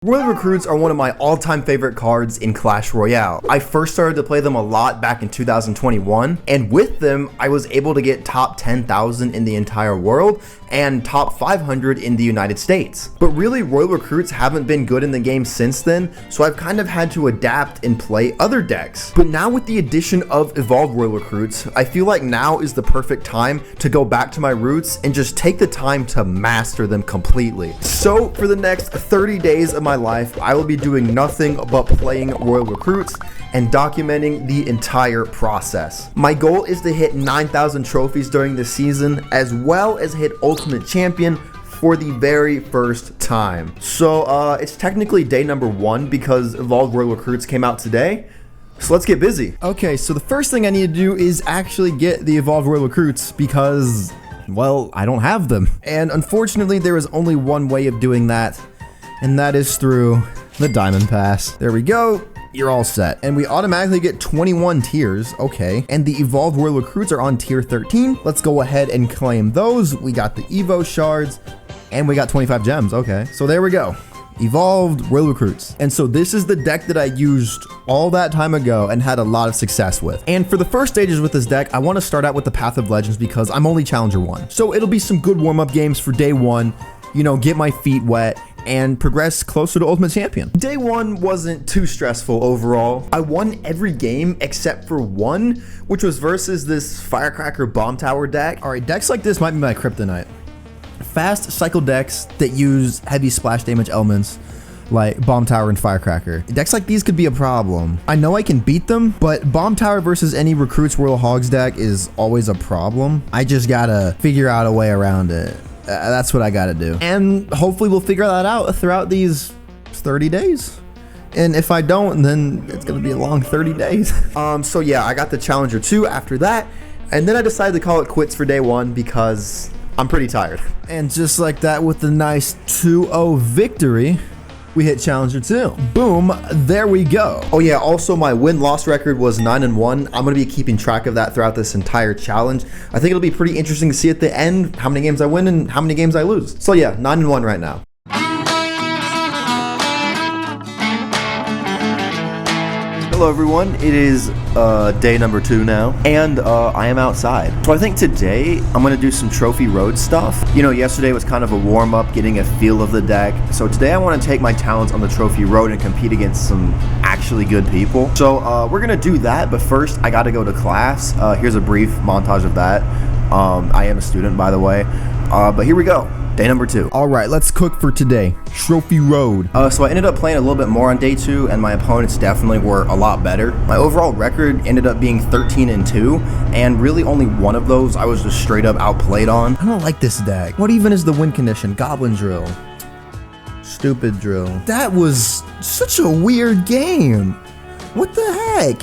Royal Recruits are one of my all-time favorite cards in Clash Royale. I first started to play them a lot back in 2021, and with them, I was able to get top 10,000 in the entire world and top 500 in the United States. But really, Royal Recruits haven't been good in the game since then, so I've kind of had to adapt and play other decks. But now with the addition of Evolved Royal Recruits, I feel like now is the perfect time to go back to my roots and just take the time to master them completely. So for the next 30 days of my life, I will be doing nothing but playing Royal Recruits and documenting the entire process. My goal is to hit 9,000 trophies during this season, as well as hit Ultimate Champion for the very first time. So it's technically day number 1 because Evolved Royal Recruits came out today. So let's get busy. Okay, so the first thing I need to do is actually get the Evolved Royal Recruits because, well, I don't have them. And unfortunately, there is only one way of doing that, and that is through the Diamond Pass. There we go. You're all set. And we automatically get 21 tiers. Okay. And the Evolved Royal Recruits are on tier 13. Let's go ahead and claim those. We got the Evo shards and we got 25 gems. Okay. So there we go. Evolved Royal Recruits. And so this is the deck that I used all that time ago and had a lot of success with. And for the first stages with this deck, I want to start out with the Path of Legends because I'm only Challenger 1. So it'll be some good warm-up games for day 1, you know, get my feet wet and progress closer to Ultimate Champion. Day 1 wasn't too stressful overall. I won every game except for one, which was versus this Firecracker Bomb Tower deck. All right, decks like this might be my kryptonite. Fast cycle decks that use heavy splash damage elements like Bomb Tower and Firecracker. Decks like these could be a problem. I know I can beat them, but Bomb Tower versus any Recruits Royal Hogs deck is always a problem. I just gotta figure out a way around it. That's what I gotta do. And hopefully we'll figure that out throughout these 30 days. And if I don't, then it's gonna be a long 30 days. So yeah, I got the Challenger 2 after that. And then I decided to call it quits for day 1 because I'm pretty tired. And just like that, with the nice 2-0 victory, we hit Challenger 2. Boom, there we go. Oh yeah, also my win-loss record was 9-1. I'm gonna be keeping track of that throughout this entire challenge. I think it'll be pretty interesting to see at the end how many games I win and how many games I lose. So yeah, 9-1 right now. Hello everyone, it is day number 2 now, and I am outside. So I think today I'm gonna do some trophy road stuff. You know, yesterday was kind of a warm-up, getting a feel of the deck. So today I want to take my talents on the trophy road and compete against some actually good people. So we're gonna do that, but first I gotta go to class. Here's a brief montage of that. I am a student, by the way, but here we go. Day number 2. All right, let's cook for today. Trophy Road. So I ended up playing a little bit more on day 2, and my opponents definitely were a lot better. My overall record ended up being 13-2, and really only one of those I was just straight up outplayed on. I don't like this deck. What even is the win condition? Goblin Drill. Stupid Drill. That was such a weird game. What the heck?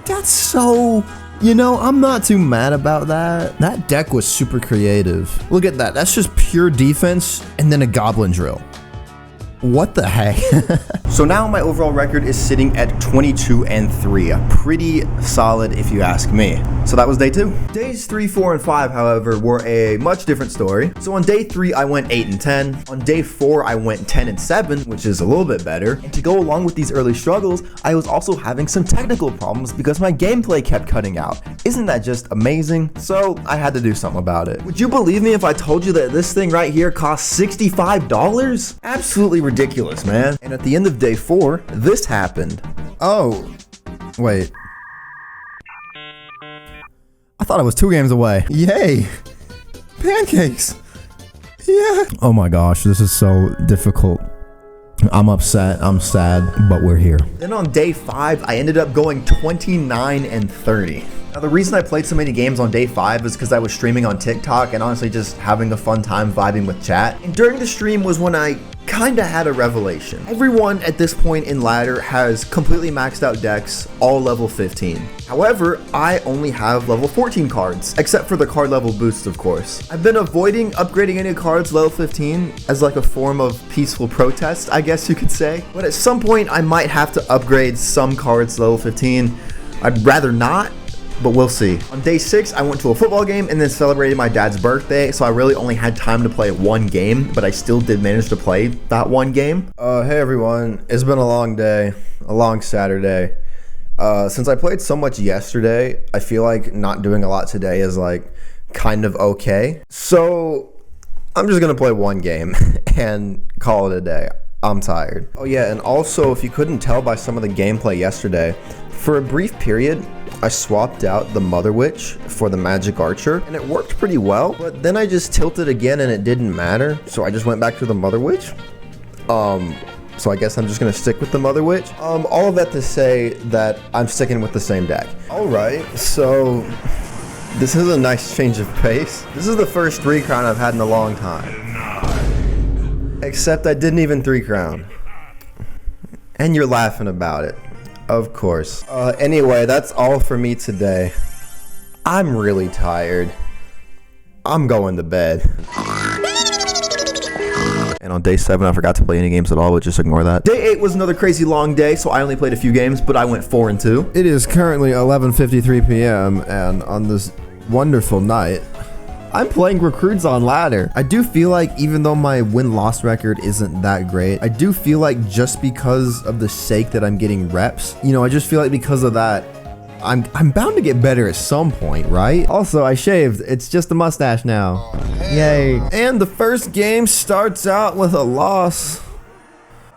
That's so... You know, I'm not too mad about that. That deck was super creative. Look at that. That's just pure defense and then a Goblin Drill. What the heck? So now my overall record is sitting at 22-3. Pretty solid if you ask me. So that was day 2. Days 3, 4, and 5, however, were a much different story. So on day 3, I went 8-10. On day 4, I went 10-7, which is a little bit better. And to go along with these early struggles, I was also having some technical problems because my gameplay kept cutting out. Isn't that just amazing? So I had to do something about it. Would you believe me if I told you that this thing right here costs $65? Absolutely ridiculous, man. And at the end of day 4, this happened. Oh, wait. I thought I was 2 games away. Yay. Pancakes. Yeah. Oh my gosh, this is so difficult. I'm upset, I'm sad, but we're here. Then on day 5, I ended up going 29-30. Now the reason I played so many games on day 5 is because I was streaming on TikTok and honestly just having a fun time vibing with chat. And during the stream was when I kinda had a revelation. Everyone at this point in ladder has completely maxed out decks, all level 15. However, I only have level 14 cards, except for the card level boosts, of course. I've been avoiding upgrading any cards level 15 as like a form of peaceful protest, I guess you could say. But at some point, I might have to upgrade some cards level 15. I'd rather not, but we'll see. On day 6, I went to a football game and then celebrated my dad's birthday, so I really only had time to play one game, but I still did manage to play that one game. Hey everyone, it's been a long day, a long Saturday. Since I played so much yesterday, I feel like not doing a lot today is like kind of okay. So I'm just gonna play one game and call it a day. I'm tired. Oh yeah, and also if you couldn't tell by some of the gameplay yesterday, for a brief period, I swapped out the Mother Witch for the Magic Archer, and it worked pretty well, but then I just tilted again and it didn't matter, so I just went back to the Mother Witch. So I guess I'm just gonna stick with the Mother Witch. All of that to say that I'm sticking with the same deck. All right, so this is a nice change of pace. This is the first 3 crown I've had in a long time. Except I didn't even 3 crown. And you're laughing about it. Of course. Anyway, that's all for me today. I'm really tired. I'm going to bed. And on day 7, I forgot to play any games at all, but just ignore that. Day 8 was another crazy long day, so I only played a few games, but I went 4-2. It is currently 11:53 p.m., and on this wonderful night, I'm playing Recruits on Ladder. I do feel like even though my win-loss record isn't that great, I do feel like just because of the sake that I'm getting reps, you know, I just feel like because of that, I'm bound to get better at some point, right? Also, I shaved. It's just a mustache now. Yay. And the first game starts out with a loss.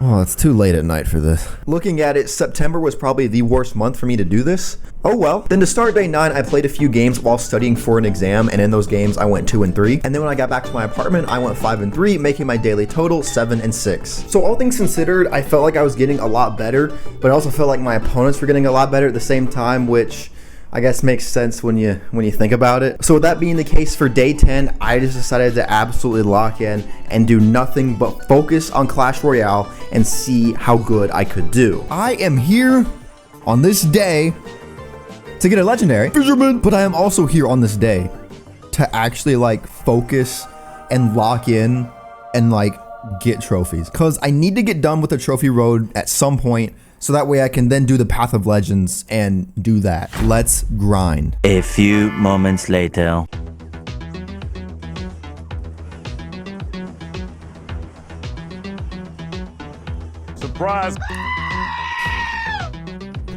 Oh, it's too late at night for this. Looking at it, September was probably the worst month for me to do this. Oh well. Then to start day 9, I played a few games while studying for an exam, and in those games, I went 2-3. And then when I got back to my apartment, I went 5-3, making my daily total 7-6. So all things considered, I felt like I was getting a lot better, but I also felt like my opponents were getting a lot better at the same time, which I guess makes sense when you think about it. So with that being the case for day 10, I just decided to absolutely lock in and do nothing but focus on Clash Royale and see how good I could do. I am here on this day to get a legendary fisherman, but I am also here on this day to actually like focus and lock in and like get trophies, because I need to get done with the trophy road at some point, so that way I can then do the Path of Legends and do that. Let's grind. A few moments later. Surprise!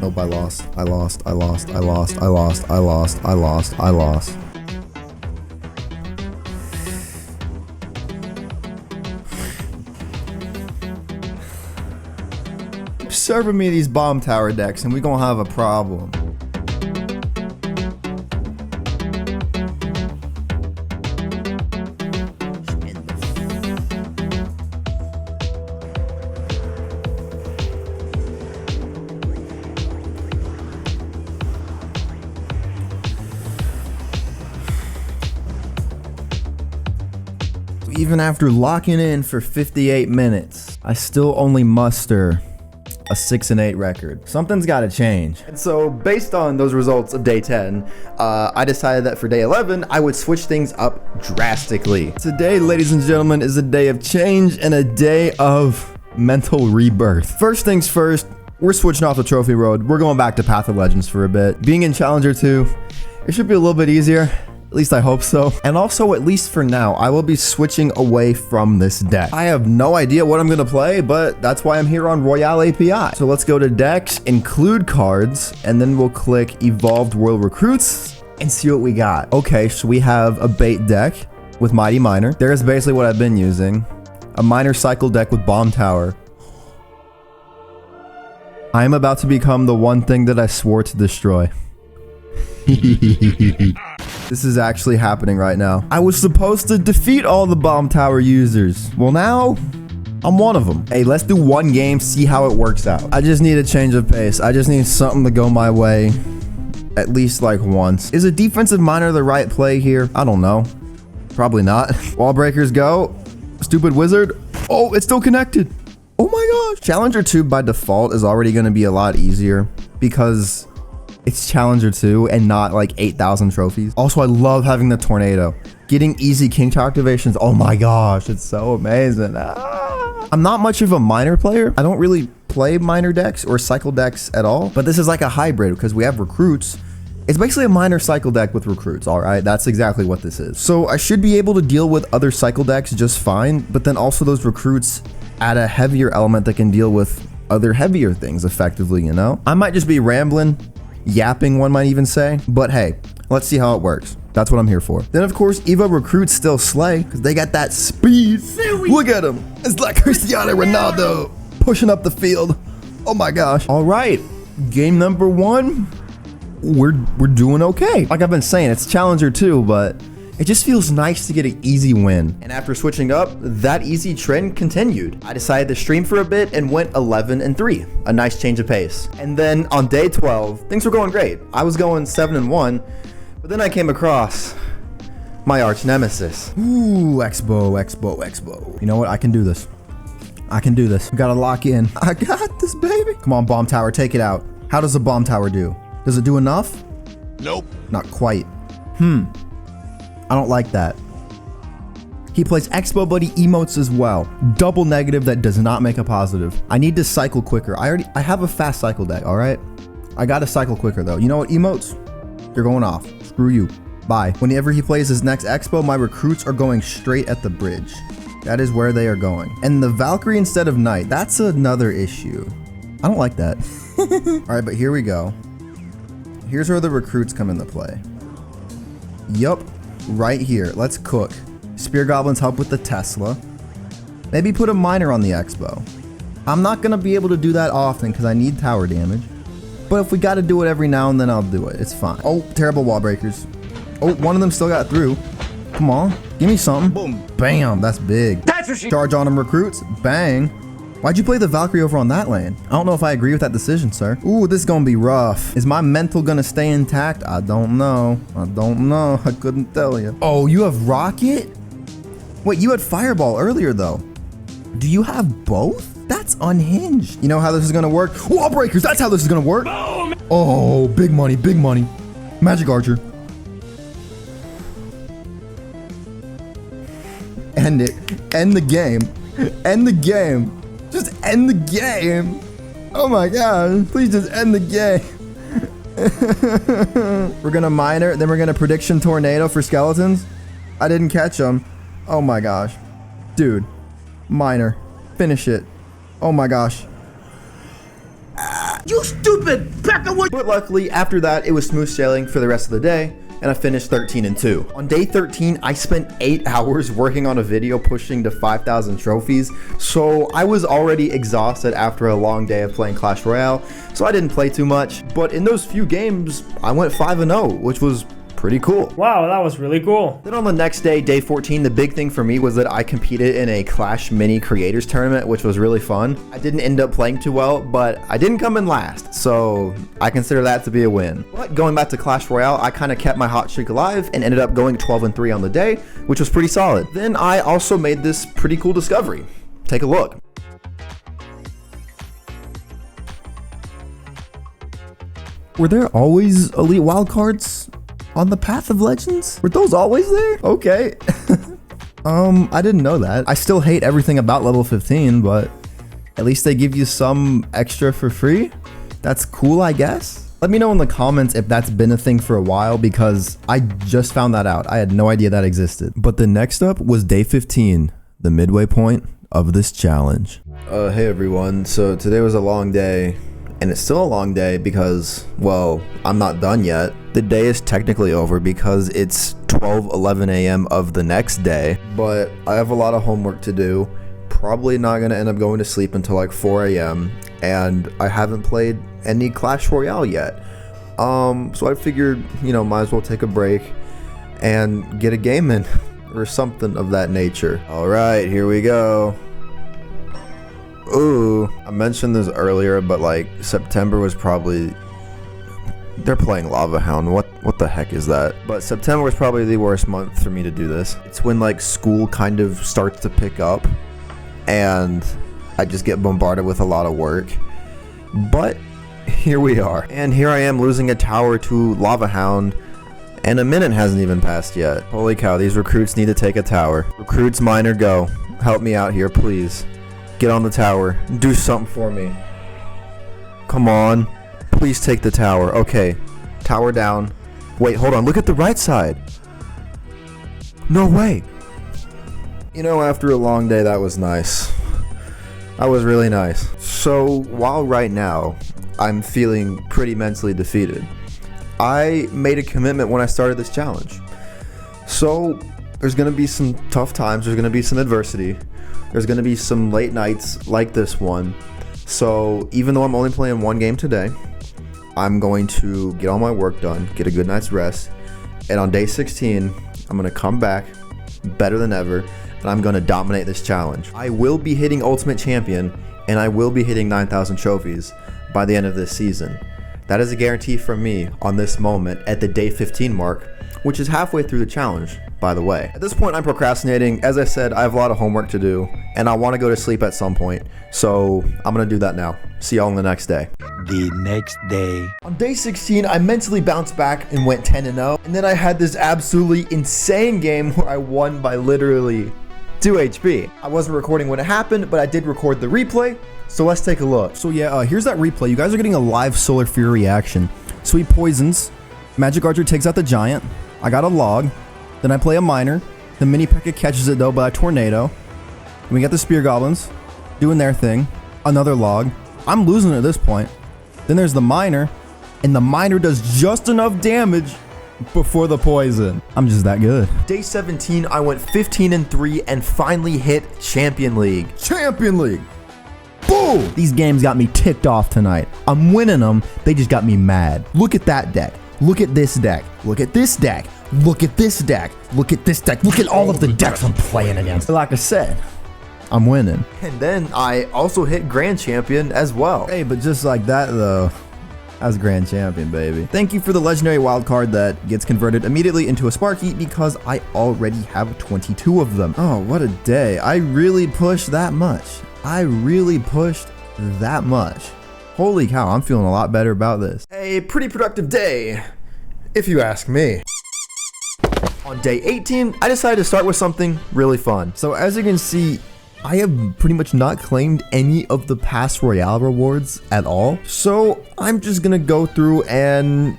Nope, I lost. I lost. I lost. I lost. I lost. I lost. I lost. I lost. Serving me these bomb tower decks and we gonna have a problem. Even after locking in for 58 minutes, I still only muster a 6-8 record. Something's got to change. And so based on those results of day 10, I decided that for day 11, I would switch things up drastically. Today, ladies and gentlemen, is a day of change and a day of mental rebirth. First things first, we're switching off the trophy road. We're going back to Path of Legends for a bit. Being in Challenger 2, it should be a little bit easier. At least I hope so. And also, at least for now, I will be switching away from this deck. I have no idea what I'm gonna play, but that's why I'm here on Royale API. So let's go to decks, include cards, and then we'll click Evolved World Recruits and see what we got. Okay, so we have a bait deck with Mighty Miner. There's basically what I've been using. A Miner Cycle deck with Bomb Tower. I am about to become the one thing that I swore to destroy. This is actually happening right now. I was supposed to defeat all the bomb tower users. Well, now I'm one of them. Hey, let's do one game, see how it works out. I just need a change of pace. I just need something to go my way at least like once. Is a defensive miner the right play here? I don't know. Probably not. Wall breakers go. Stupid wizard. Oh, it's still connected. Oh my gosh. Challenger 2 by default is already going to be a lot easier because it's Challenger 2 and not like 8,000 trophies. Also, I love having the tornado. Getting easy king tower activations. Oh my gosh, it's so amazing. I'm not much of a miner player. I don't really play miner decks or cycle decks at all, but this is like a hybrid because we have recruits It's basically a minor cycle deck with recruits, alright? That's exactly what this is. So I should be able to deal with other cycle decks just fine, but then also those recruits add a heavier element that can deal with other heavier things effectively, you know? I might just be rambling, yapping one might even say, but hey, let's see how it works. That's what I'm here for. Then of course, Evo recruits still slay, because they got that speed. Look at them. It's like Cristiano Ronaldo pushing up the field. Oh my gosh. Alright, game number 1. We're doing okay. Like I've been saying, it's Challenger 2, but it just feels nice to get an easy win. And after switching up, that easy trend continued. I decided to stream for a bit and went 11-3, a nice change of pace. And then on day 12, things were going great. I was going 7-1, but then I came across my arch nemesis. Ooh, Expo. You know what? I can do this. I can do this. We gotta lock in. I got this, baby. Come on, bomb tower, take it out. How does a bomb tower do? Does it do enough? Nope. Not quite. I don't like that. He plays Expo, but he emotes as well. Double negative, that does not make a positive. I need to cycle quicker. I have a fast cycle deck, all right? I gotta cycle quicker though. You know what, emotes? You're going off. Screw you. Bye. Whenever he plays his next Expo, my recruits are going straight at the bridge. That is where they are going. And the Valkyrie instead of Knight, that's another issue. I don't like that. All right, but here we go. Here's where the recruits come into play. Yup, right here. Let's cook. Spear Goblins help with the Tesla. Maybe put a miner on the Expo. I'm not gonna be able to do that often because I need tower damage. But if we gotta do it every now and then, I'll do it. It's fine. Oh, terrible wall breakers. Oh, one of them still got through. Come on, give me something. Boom. Bam, that's big. Charge on them, recruits. Bang. Why'd you play the Valkyrie over on that lane? I don't know if I agree with that decision, sir. Ooh, this is gonna be rough. Is my mental gonna stay intact? I don't know. I couldn't tell you. Oh, you have Rocket? Wait, you had Fireball earlier, though. Do you have both? That's unhinged. You know how this is gonna work? Wall breakers, that's how this is gonna work. Oh, big money, big money. Magic Archer. End it. End the game. End the game. Just end the game. Oh my god. Please just end the game. We're gonna miner, then we're gonna prediction tornado for skeletons. I didn't catch them. Oh my gosh. Dude. Miner. Finish it. Oh my gosh. You stupid! Back away! But luckily, after that, it was smooth sailing for the rest of the day, and I finished 13-2. On day 13, I spent 8 hours working on a video pushing to 5,000 trophies, so I was already exhausted after a long day of playing Clash Royale, so I didn't play too much. But in those few games, I went 5-0, which was pretty cool. Wow, that was really cool. Then on the next day, day 14, the big thing for me was that I competed in a Clash Mini Creators Tournament, which was really fun. I didn't end up playing too well, but I didn't come in last, so I consider that to be a win. But going back to Clash Royale, I kind of kept my hot streak alive and ended up going 12-3 on the day, which was pretty solid. Then I also made this pretty cool discovery. Take a look. Were there always elite wildcards on the Path of Legends? Were those always there? Okay. I didn't know that. I still hate everything about level 15, but at least they give you some extra for free. That's cool, I guess. Let me know in the comments if that's been a thing for a while, because I just found that out. I had no idea that existed. But the next up was day 15, the midway point of this challenge. Hey everyone, so today was a long day. And it's still a long day because, well, I'm not done yet. The day is technically over because it's 12:11 a.m. of the next day, but I have a lot of homework to do. Probably not gonna end up going to sleep until like 4 a.m. and I haven't played any Clash Royale yet. So I figured, you know, might as well take a break and get a game in or something of that nature. All right, here we go. Ooh, I mentioned this earlier, but like September was probably, they're playing Lava Hound. What the heck is that? But September was probably the worst month for me to do this. It's when like school kind of starts to pick up and I just get bombarded with a lot of work. But here we are. And here I am losing a tower to Lava Hound and a minute hasn't even passed yet. Holy cow, these recruits need to take a tower. Recruits, miner, go. Help me out here, please. Get on the tower. Do something for me. Come on. Please take the tower. Okay. Tower down. Wait, hold on. Look at the right side. No way. You know, after a long day, that was nice. That was really nice. So, while right now, I'm feeling pretty mentally defeated, I made a commitment when I started this challenge. So, there's going to be some tough times. There's going to be some adversity. There's going to be some late nights like this one. So, even though I'm only playing one game today, I'm going to get all my work done, get a good night's rest, and on day 16, I'm going to come back better than ever, and I'm going to dominate this challenge. I will be hitting Ultimate Champion, and I will be hitting 9,000 trophies by the end of this season. That is a guarantee from me on this moment at the day 15 mark, which is halfway through the challenge, by the way. At this point, I'm procrastinating. As I said, I have a lot of homework to do, and I want to go to sleep at some point, so I'm going to do that now. See y'all on the next day. The next day. On day 16, I mentally bounced back and went 10-0, and then I had this absolutely insane game where I won by literally 2 HP. I wasn't recording when it happened, but I did record the replay, so let's take a look. So yeah, here's that replay. You guys are getting a live SolarFury reaction. So he poisons, Magic Archer takes out the giant, I got a log, then I play a miner, the mini P.E.K.K.A catches it though by a tornado, and we got the spear goblins doing their thing, another log, I'm losing at this point. Then there's the miner, and the miner does just enough damage before the poison. I'm just that good. Day 17, I went 15-3 and finally hit Champion League. Champion League! Boom! These games got me ticked off tonight. I'm winning them, they just got me mad. Look at that deck. Look at this deck. Look at this deck. Look at this deck. Look at this deck. Look at all of the decks I'm playing against. Like I said, I'm winning. And then I also hit Grand Champion as well. Hey, but just like that though, I was Grand Champion, baby. Thank you for the legendary wild card that gets converted immediately into a Sparky because I already have 22 of them. Oh, what a day. I really pushed that much. I really pushed that much. Holy cow, I'm feeling a lot better about this. A pretty productive day, if you ask me. On day 18, I decided to start with something really fun. So as you can see, I have pretty much not claimed any of the past Royale rewards at all. So I'm just gonna go through and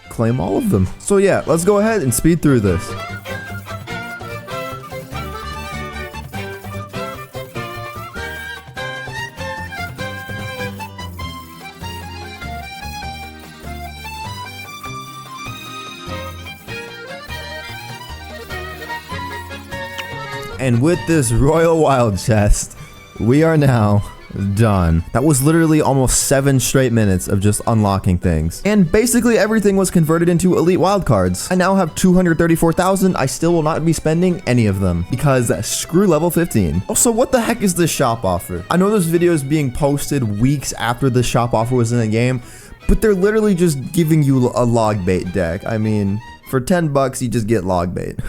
claim all of them. So yeah, let's go ahead and speed through this. And with this Royal Wild Chest, we are now done. That was literally almost 7 straight minutes of just unlocking things. And basically everything was converted into elite wildcards. I now have 234,000. I still will not be spending any of them because screw level 15. Also, what the heck is this shop offer? I know this video is being posted weeks after the shop offer was in the game, but they're literally just giving you a log bait deck. I mean, for 10 bucks, you just get log bait.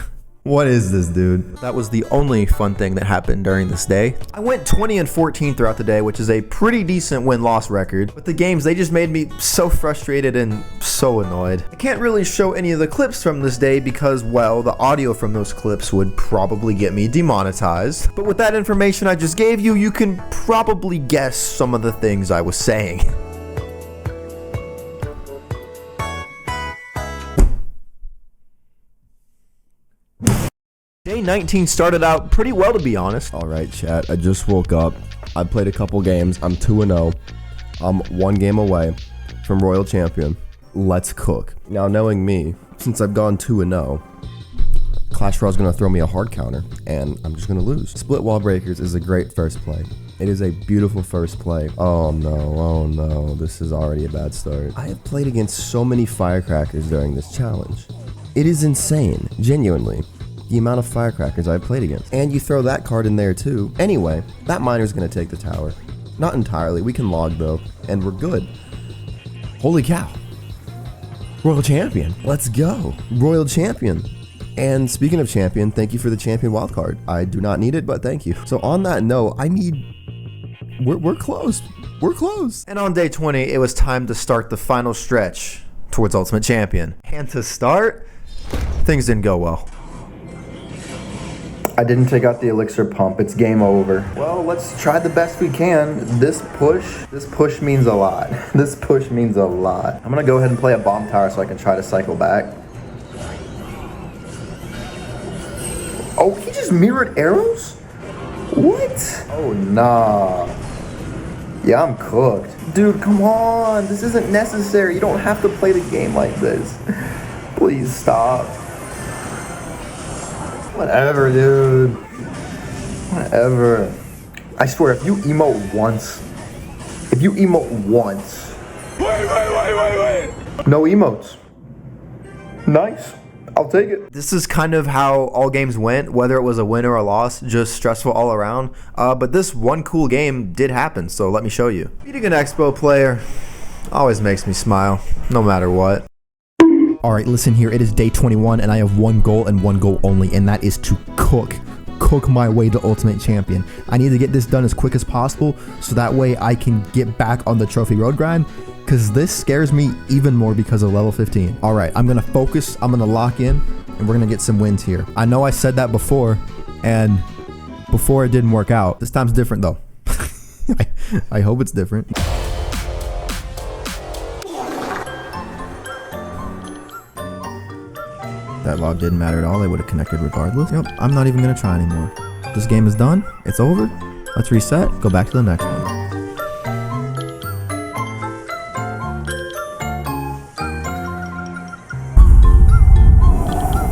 What is this, dude? That was the only fun thing that happened during this day. I went 20-14 throughout the day, which is a pretty decent win-loss record. But the games, they just made me so frustrated and so annoyed. I can't really show any of the clips from this day because, well, the audio from those clips would probably get me demonetized. But with that information I just gave you, you can probably guess some of the things I was saying. Day 19 started out pretty well, to be honest. All right, chat. I just woke up. I played a couple games. I'm 2-0. I'm 1 game away from Royal Champion. Let's cook. Now, knowing me, since I've gone 2-0, Clash Royale's gonna throw me a hard counter, and I'm just gonna lose. Split Wall Breakers is a great first play. It is a beautiful first play. Oh no, this is already a bad start. I have played against so many firecrackers during this challenge. It is insane, genuinely, the amount of firecrackers I've played against. And you throw that card in there too. Anyway, that miner's gonna take the tower. Not entirely, we can log though, and we're good. Holy cow. Royal Champion, let's go. Royal Champion. And speaking of champion, thank you for the champion wildcard. I do not need it, but thank you. So on that note, we're close. We're close. And on day 20, it was time to start the final stretch towards Ultimate Champion. And to start, things didn't go well. I didn't take out the elixir pump. It's game over. Well, let's try the best we can. This push means a lot. This push means a lot. I'm gonna go ahead and play a bomb tower so I can try to cycle back. Oh, he just mirrored arrows? What? Oh, nah. Yeah, I'm cooked. Dude, come on. This isn't necessary. You don't have to play the game like this. Please stop. Whatever, dude. Whatever. I swear, if you emote once. Wait. No emotes. Nice. I'll take it. This is kind of how all games went, whether it was a win or a loss, just stressful all around. But this one cool game did happen, so let me show you. Beating an Expo player always makes me smile, no matter what. Alright, listen here, it is day 21, and I have one goal and one goal only, and that is to cook my way to Ultimate Champion. I need to get this done as quick as possible, so that way I can get back on the trophy road grind, because this scares me even more because of level 15. Alright, I'm going to focus, I'm going to lock in, and we're going to get some wins here. I know I said that before, and before it didn't work out. This time's different though. I hope it's different. That log didn't matter at all. They would have connected regardless. Yep, I'm not even going to try anymore. This game is done. It's over. Let's reset. Go back to the next one.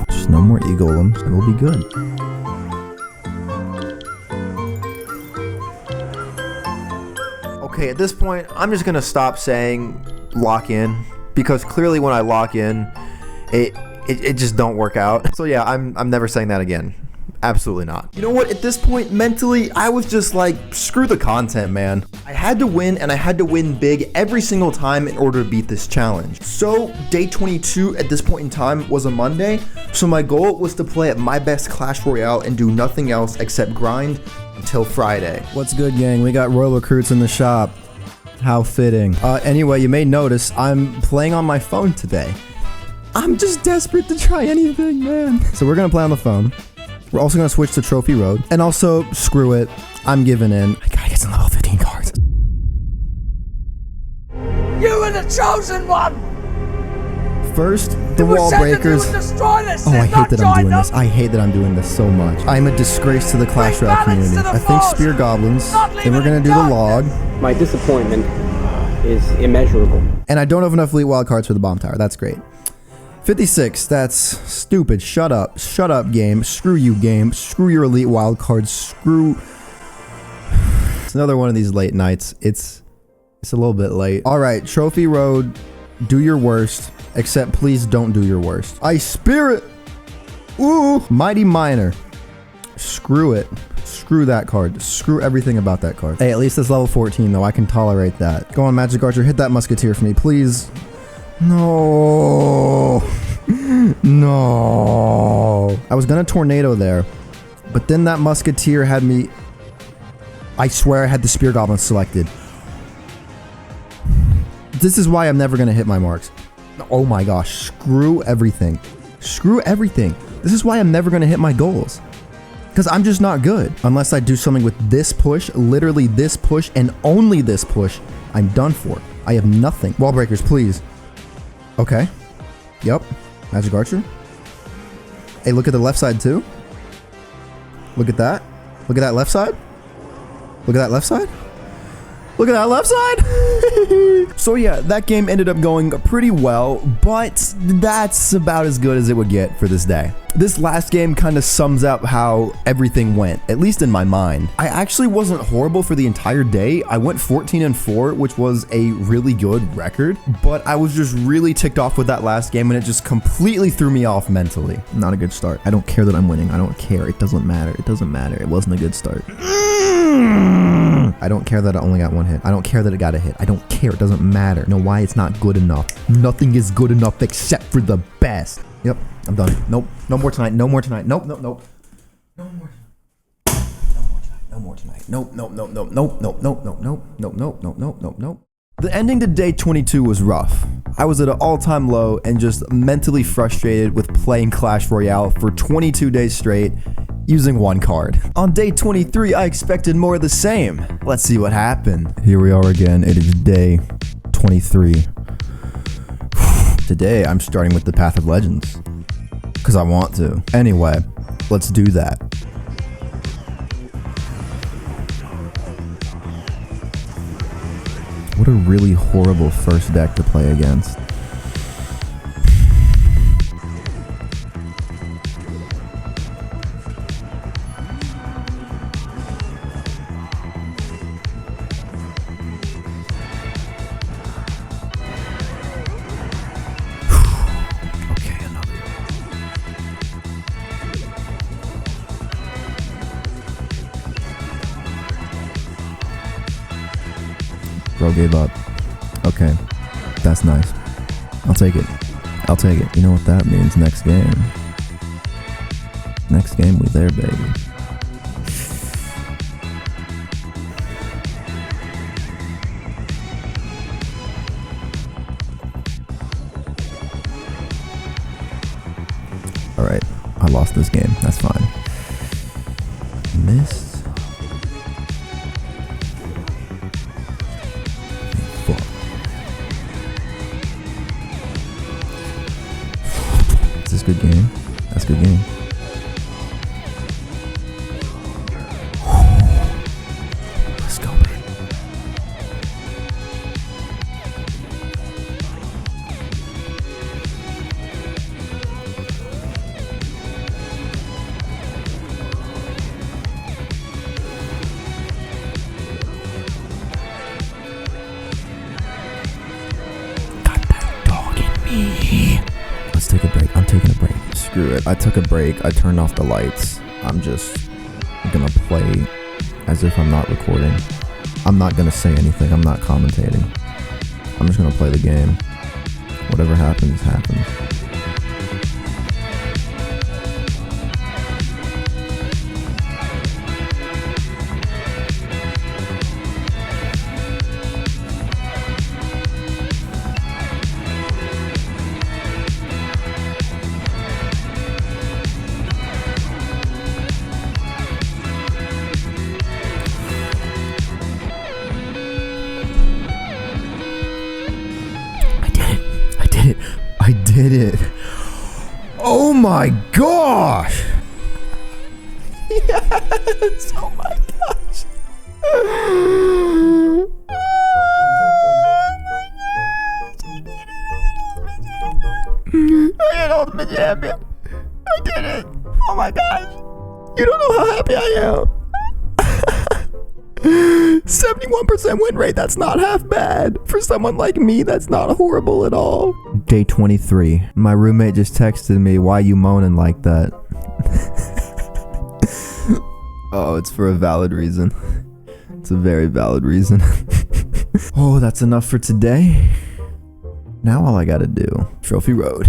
Just no more e-golems and we'll be good. Okay, at this point, I'm just going to stop saying lock in, because clearly when I lock in, it just don't work out. So yeah, I'm never saying that again. Absolutely not. You know what? At this point, mentally, I was just like, screw the content, man. I had to win, and I had to win big every single time in order to beat this challenge. So day 22 at this point in time was a Monday. So my goal was to play at my best Clash Royale and do nothing else except grind until Friday. What's good, gang? We got Royal recruits in the shop. How fitting. Anyway, you may notice I'm playing on my phone today. I'm just desperate to try anything, man. So we're gonna play on the phone. We're also gonna switch to Trophy Road. And also, screw it, I'm giving in. I gotta get some level 15 cards. You were the chosen one! First, the wall breakers. Oh, I hate that I'm doing this. I hate that I'm doing this so much. I'm a disgrace to the Clash Royale community. I think Spear Goblins, then we're gonna do the log. My disappointment is immeasurable. And I don't have enough elite wild cards for the bomb tower. That's great. 56, that's stupid. Shut up. Shut up, game. Screw you, game. Screw your elite wild cards. Screw... It's another one of these late nights. It's a little bit late. Alright, Trophy Road. Do your worst. Except please don't do your worst. Ice Spirit! Ooh! Mighty Miner. Screw it. Screw that card. Screw everything about that card. Hey, at least it's level 14 though. I can tolerate that. Go on, Magic Archer. Hit that Musketeer for me, please. No. No. I was gonna tornado there, but then that Musketeer had me... I swear I had the Spear Goblin selected. This is why I'm never gonna hit my marks. Oh my gosh. Screw everything. Screw everything. This is why I'm never gonna hit my goals. Because I'm just not good. Unless I do something with this push, literally this push, and only this push, I'm done for. I have nothing. Wall breakers, please. Okay. Yep. Magic Archer. Hey, look at the left side too. Look at that. Look at that left side. Look at that left side. Look at that left side. So yeah, that game ended up going pretty well, but that's about as good as it would get for this day. This last game kind of sums up how everything went, at least in my mind. I actually wasn't horrible for the entire day. I went 14-4, which was a really good record, but I was just really ticked off with that last game, and it just completely threw me off mentally. Not a good start. I don't care that I'm winning. I don't care. It doesn't matter. It doesn't matter. It wasn't a good start. I don't care that I only got one hit. I don't care that it got a hit. I don't care. It doesn't matter. You know why? It's not good enough. Nothing is good enough except for the best. Yep, I'm done. Nope. No more tonight. No more tonight. Nope, nope, nope. No more. No more tonight. Nope, nope, nope, nope, nope, nope, nope, nope, nope, nope, nope, nope, nope, nope, nope. The ending to day 22 was rough. I was at an all-time low and just mentally frustrated with playing Clash Royale for 22 days straight using one card. On day 23, I expected more of the same. Let's see what happened. Here we are again. It is day 23. Today, I'm starting with the Path of Legends. Because I want to. Anyway, let's do that. What a really horrible first deck to play against. Bro gave up. Okay. That's nice. I'll take it. I'll take it. You know what that means? Next game. Next game, we there, baby. Alright. I lost this game. That's fine. Missed. Is this good game? That's good game. Let's go, baby. Got that dog in me. Let's take a break. I'm taking a break. Screw it. I took a break. I turned off the lights. I'm just gonna play as if I'm not recording. I'm not gonna say anything. I'm not commentating. I'm just gonna play the game. Whatever happens, happens. I did it. Oh my gosh. Yes. Oh my gosh. I get ultimate champion. I did it. Oh my gosh. You don't know how happy I am. 71% win rate, that's not half bad. For someone like me, that's not horrible at all. Day 23. My roommate just texted me, why you moaning like that? Oh, it's for a valid reason. It's a very valid reason. Oh, that's enough for today. Now all I gotta do, Trophy Road.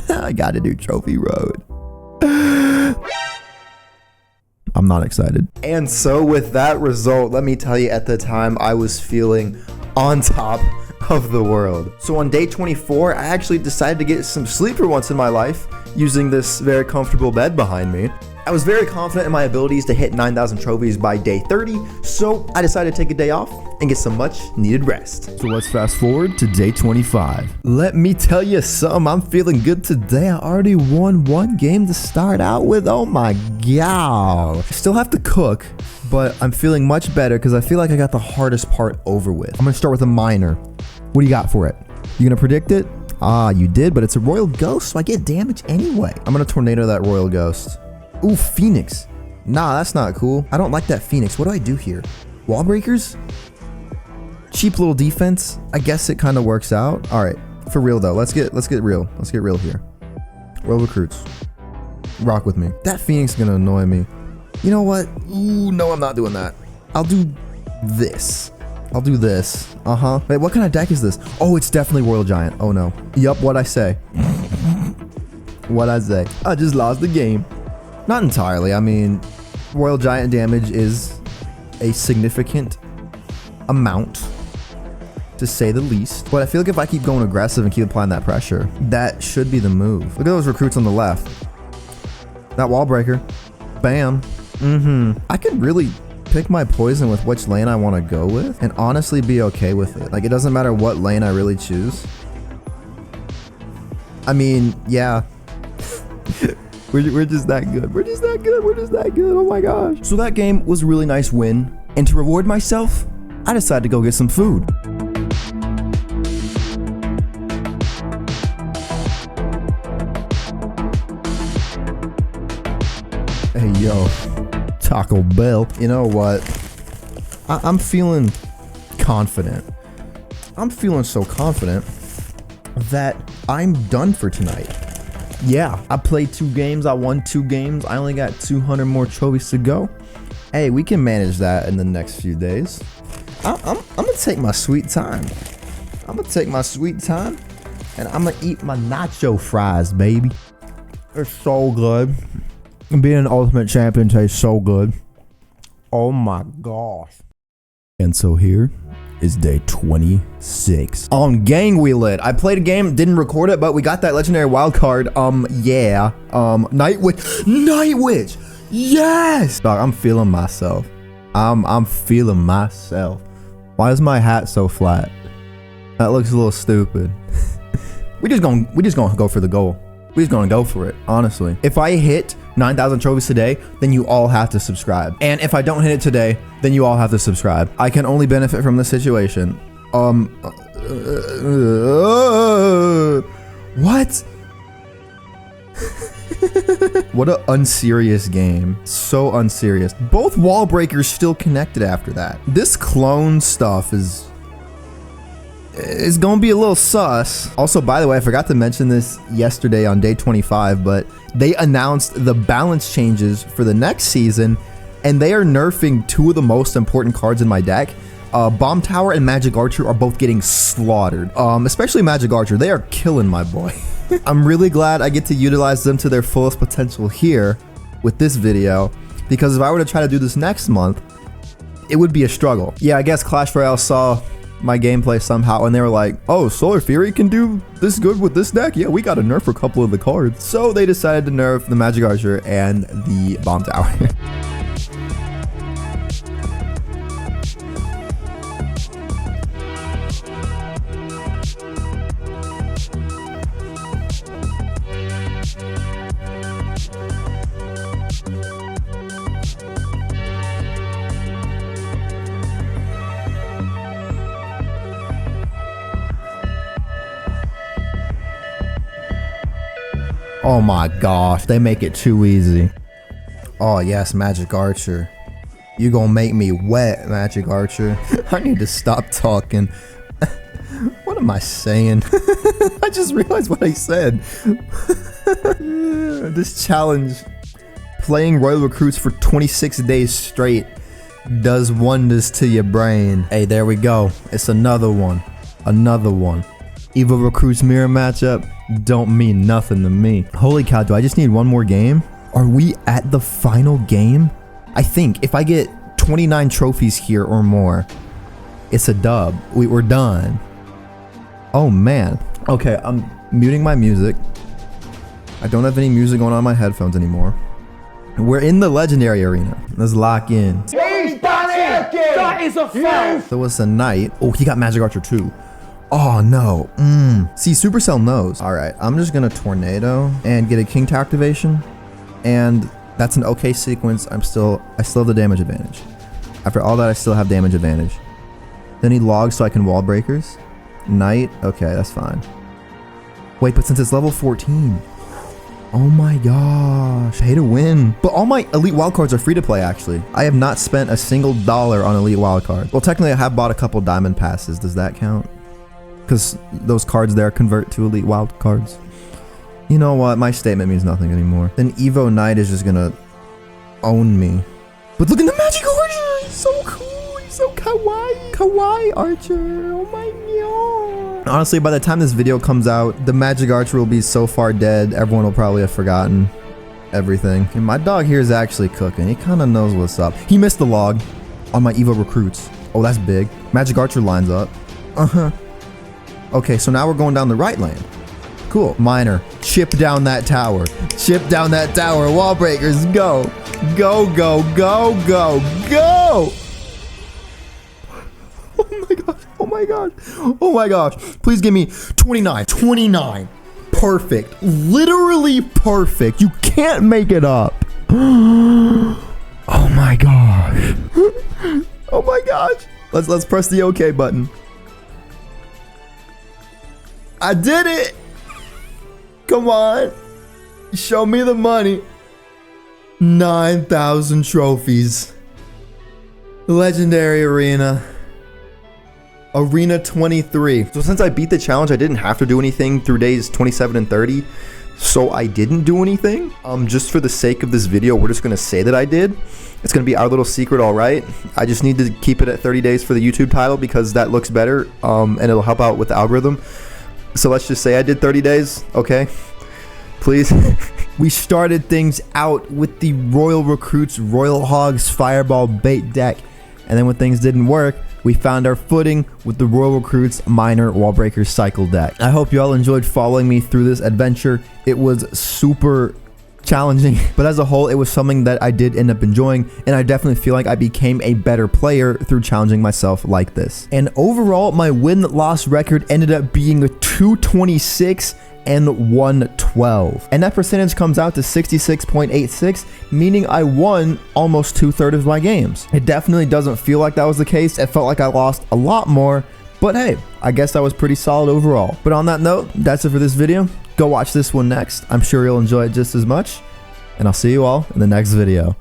I gotta do Trophy Road. I'm not excited. And so with that result, let me tell you, at the time I was feeling on top of the world. So on day 24, I actually decided to get some sleep for once in my life using this very comfortable bed behind me. I was very confident in my abilities to hit 9,000 trophies by day 30, so I decided to take a day off and get some much needed rest. So let's fast forward to day 25. Let me tell you something, I'm feeling good today. I already won one game to start out with. Oh my god. I still have to cook, but I'm feeling much better because I feel like I got the hardest part over with. I'm gonna start with a minor. What do you got for it? You gonna predict it? Ah, you did, but it's a royal ghost, so I get damage anyway. I'm gonna tornado that royal ghost. Ooh, Phoenix. Nah, that's not cool. I don't like that Phoenix. What do I do here? Wall breakers? Cheap little defense. I guess it kind of works out. All right, for real though. Let's get real. Let's get real here. Royal recruits. Rock with me. That Phoenix is gonna annoy me. You know what? Ooh, no, I'm not doing that. I'll do this. I'll do this. Uh-huh. Wait, what kind of deck is this? Oh, it's definitely Royal Giant. Oh no. Yup, what'd I say? What'd I say? I just lost the game. Not entirely. I mean, Royal Giant damage is a significant amount, to say the least. But I feel like if I keep going aggressive and keep applying that pressure, that should be the move. Look at those recruits on the left. That wall breaker. Bam. I could really pick my poison with which lane I want to go with and honestly be okay with it. Like, it doesn't matter what lane I really choose. I mean, yeah. We're just that good. We're just that good. We're just that good. Oh my gosh. So that game was a really nice win. And to reward myself, I decided to go get some food. Hey, yo. Taco Bell. You know what? I'm feeling confident. I'm feeling so confident that I'm done for tonight. Yeah, I played 2 games. I won 2 games. I only got 200 more trophies to go. Hey, we can manage that in the next few days. I'm gonna take my sweet time. I'm gonna take my sweet time, and I'm gonna eat my nacho fries, baby. They're so good. Being an ultimate champion tastes so good. Oh my gosh. And so here is day 26. On Gang Wheel It. I played a game, didn't record it, but we got that legendary wild card. Yeah. Night Witch. Yes! Dog, I'm feeling myself. I'm feeling myself. Why is my hat so flat? That looks a little stupid. we just gonna go for the goal. We just gonna go for it, honestly. If I hit 9,000 trophies today, then you all have to subscribe. And if I don't hit it today, then you all have to subscribe. I can only benefit from this situation. What? What an unserious game. So unserious. Both wall breakers still connected after that. This clone stuff is gonna be a little sus. Also, by the way, I forgot to mention this yesterday on day 25, but they announced the balance changes for the next season, and they are nerfing 2 of the most important cards in my deck. Bomb Tower and Magic Archer are both getting slaughtered. Especially Magic Archer. They are killing my boy. I'm really glad I get to utilize them to their fullest potential here with this video, because if I were to try to do this next month, it would be a struggle. Yeah, I guess Clash Royale saw my gameplay somehow, and they were like, oh, SolarFury can do this good with this deck? Yeah, we got to nerf a couple of the cards. So they decided to nerf the Magic Archer and the Bomb Tower. Oh my gosh, they make it too easy. Oh yes, Magic Archer. You gonna make me wet, Magic Archer. I need to stop talking. What am I saying? I just realized what I said. This challenge, playing Royal Recruits for 26 days straight, does wonders to your brain. Hey, there we go. It's another one. Another one. Evil Recruits mirror matchup don't mean nothing to me. Holy cow, do I just need one more game? Are we at the final game? I think if I get 29 trophies here or more, it's a dub. We're done. Oh man. Okay, I'm muting my music. I don't have any music going on my headphones anymore. We're in the legendary arena. Let's lock in. That is a foul! So it's a knight. Oh, he got Magic Archer too. Oh no. See, Supercell knows. All right, I'm just gonna tornado and get a King Tower activation, and that's an okay sequence. I still have the damage advantage. After all that, I still have damage advantage. Then he logs so I can wall breakers. Knight. Okay, that's fine. Wait, but since it's level 14. Oh my gosh, pay to win. But all my elite wildcards are free to play, actually. I have not spent a single dollar on elite wildcard. Well, technically I have bought a couple diamond passes. Does that count? Because those cards there convert to elite wild cards. You know what? My statement means nothing anymore. Then Evo Knight is just gonna own me. But look at the Magic Archer! He's so cool! He's so kawaii! Kawaii Archer! Oh my god! Honestly, by the time this video comes out, the Magic Archer will be so far dead, everyone will probably have forgotten everything. And my dog here is actually cooking. He kind of knows what's up. He missed the log on my Evo Recruits. Oh, that's big. Magic Archer lines up. Okay, so now we're going down the right lane. Cool. Miner. Chip down that tower. Chip down that tower. Wall breakers. Go. Go, go, go, go, go. Oh my gosh. Oh my gosh. Oh my gosh. Please give me 29. 29. Perfect. Literally perfect. You can't make it up. Oh my gosh. Oh my gosh. Let's press the OK button. I did it. Come on. Show me the money. 9,000 trophies. Legendary arena. Arena 23. So since I beat the challenge, I didn't have to do anything through days 27 and 30. So I didn't do anything. Just for the sake of this video, we're just gonna say that I did. It's gonna be our little secret, all right? I just need to keep it at 30 days for the YouTube title because that looks better, and it'll help out with the algorithm. So let's just say I did 30 days, okay? Please. We started things out with the Royal Recruits Royal Hogs Fireball bait deck, and then when things didn't work, we found our footing with the Royal Recruits Miner Wallbreaker Cycle deck. I hope you all enjoyed following me through this adventure. It was super challenging, but as a whole, it was something that I did end up enjoying, and I definitely feel like I became a better player through challenging myself like this. And overall, my win-loss record ended up being a 226 and 112, and that percentage comes out to 66.86, meaning I won almost 2/3 of my games. It definitely doesn't feel like that was the case. It felt like I lost a lot more, but hey, I guess that was pretty solid overall. But on that note, that's it for this video. Go watch this one next. I'm sure you'll enjoy it just as much, and I'll see you all in the next video.